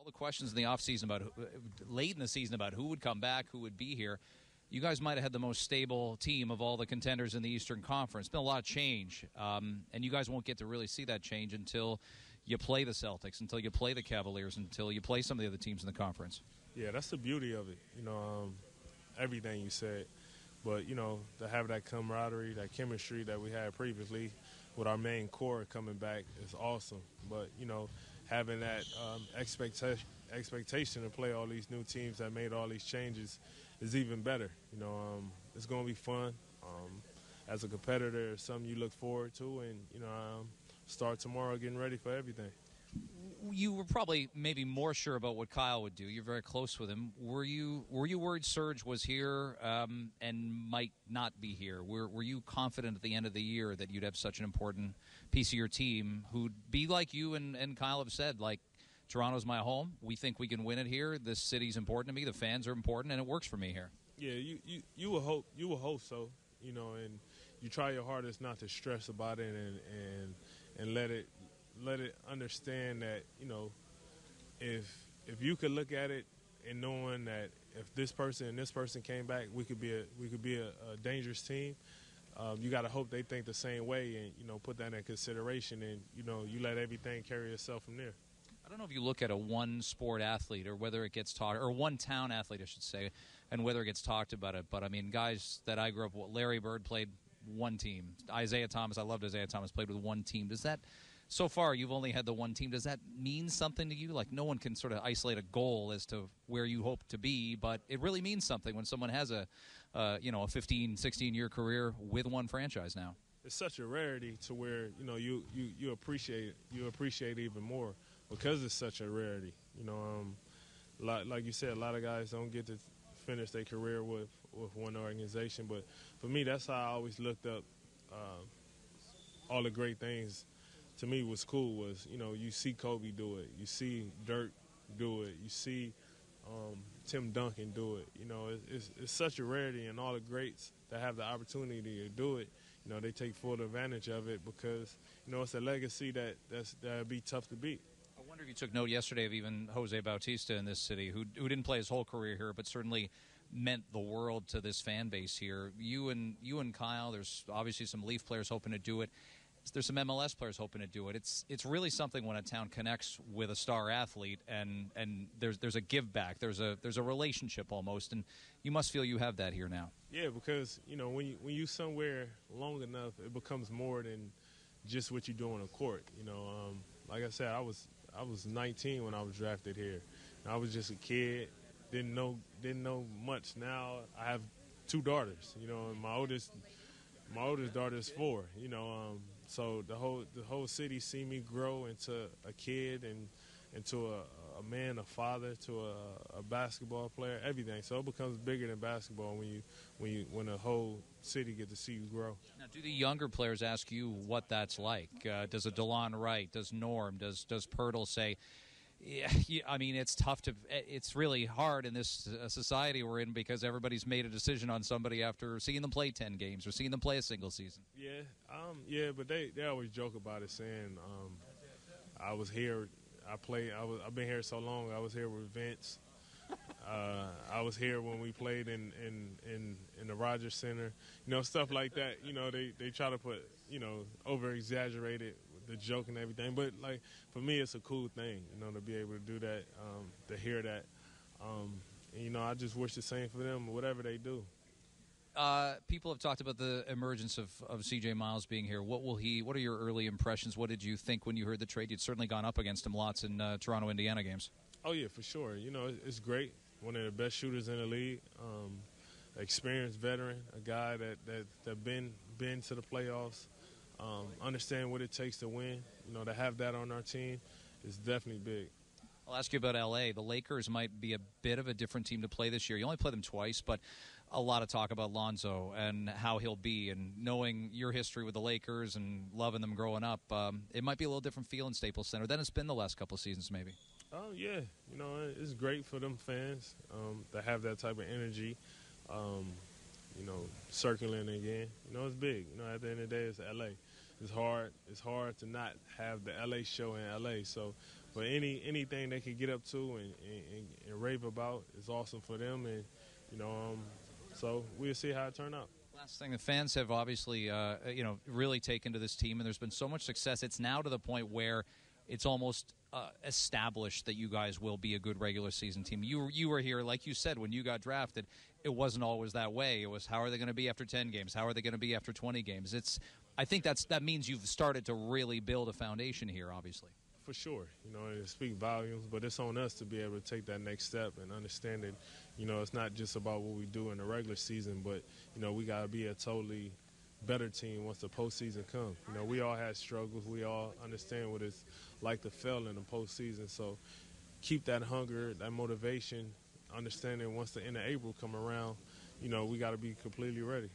the questions in the offseason about late in the season about who would come back, who would be here. You guys might have had the most stable team of all the contenders in the Eastern Conference. It's been a lot of change, and you guys won't get to really see that change until you play the Celtics, until you play the Cavaliers, until you play some of the other teams in the conference. Yeah, that's the beauty of it. Everything you said. But, to have that camaraderie, that chemistry that we had previously with our main core coming back is awesome. But, having that expectation to play all these new teams that made all these changes is even better. It's going to be fun. As a competitor, it's something you look forward to, and, start tomorrow getting ready for everything. You were probably maybe more sure about what Kyle would do. You're very close with him. Were you worried Serge was here and might not be here? Were you confident at the end of the year that you'd have such an important piece of your team who'd be like you and Kyle have said, like, Toronto's my home. We think we can win it here. This city's important to me. The fans are important, and it works for me here. Yeah, you will hope. You will hope so. And you try your hardest not to stress about it and let it understand that, if you could look at it and knowing that if this person and this person came back, we could be a dangerous team. You got to hope they think the same way and, put that in consideration and, you let everything carry itself from there. I don't know if you look at a one-sport athlete or whether it gets talked, or one-town athlete, I should say, and whether it gets talked about it. But, I mean, guys that I grew up with, Larry Bird played one team. Isaiah Thomas, I loved Isaiah Thomas, played with one team. Does that, so far you've only had the one team, does that mean something to you? Like, no one can sort of isolate a goal as to where you hope to be, but it really means something when someone has a 15, 16-year career with one franchise now. It's such a rarity to where, you appreciate it even more because it's such a rarity. Like you said, a lot of guys don't get to finish their career with one organization, but for me, that's how I always looked up all the great things. To me, what's cool was, you see Kobe do it, you see Dirk do it, you see Tim Duncan do it. It's such a rarity, and all the greats that have the opportunity to do it, they take full advantage of it because, it's a legacy that'd be tough to beat. I wonder if you took note yesterday of even Jose Bautista in this city, who didn't play his whole career here, but certainly meant the world to this fan base here. You and Kyle, there's obviously some Leaf players hoping to do it. There's some MLS players hoping to do it. It's really something when a town connects with a star athlete, and there's a give back. There's a relationship almost, and you must feel you have that here now. Yeah, because when you somewhere long enough, it becomes more than just what you do on the court. Like I said, I was 19 when I was drafted here. I was just a kid, didn't know much. Now I have two daughters. And my oldest daughter is 4. So the whole city see me grow into a kid and into a man, a father, to a basketball player, everything. So it becomes bigger than basketball when the whole city get to see you grow. Now, do the younger players ask you what that's like? Does a DeLon Wright, does Norm, does Pirtle say, yeah, I mean, it's tough it's really hard in this society we're in because everybody's made a decision on somebody after seeing them play 10 games or seeing them play a single season. Yeah, but they always joke about it, saying I was here. I've been here so long. I was here with Vince. I was here when we played in the Rogers Center. Stuff like that. They try to put over exaggerated the joke and everything. But like for me, it's a cool thing. To be able to do that, to hear that. And, I just wish the same for them, whatever they do. People have talked about the emergence of C.J. Miles being here. What are your early impressions? What did you think when you heard the trade? You'd certainly gone up against him lots in Toronto, Indiana games. Oh, yeah, for sure. It's great. One of the best shooters in the league, experienced veteran, a guy that been to the playoffs, understand what it takes to win. To have that on our team is definitely big. I'll ask you about L.A. The Lakers might be a bit of a different team to play this year. You only play them twice, but a lot of talk about Lonzo and how he'll be. And knowing your history with the Lakers and loving them growing up, it might be a little different feel in Staples Center than it's been the last couple of seasons maybe. Oh, yeah. It's great for them fans to have that type of energy, circling again. It's big. At the end of the day, it's L.A. It's hard to not have the L.A. show in L.A. So But anything they can get up to and rave about is awesome for them, and so we'll see how it turns out. Last thing, the fans have obviously, really taken to this team, and there's been so much success. It's now to the point where it's almost established that you guys will be a good regular season team. You were here, like you said, when you got drafted. It wasn't always that way. It was, how are they going to be after 10 games? How are they going to be after 20 games? I think that means you've started to really build a foundation here, obviously. For sure, it speaks volumes, but it's on us to be able to take that next step and understand that, it's not just about what we do in the regular season, but, we got to be a totally better team once the postseason comes. We all had struggles. We all understand what it's like to fail in the postseason. So keep that hunger, that motivation, understanding once the end of April come around, we got to be completely ready.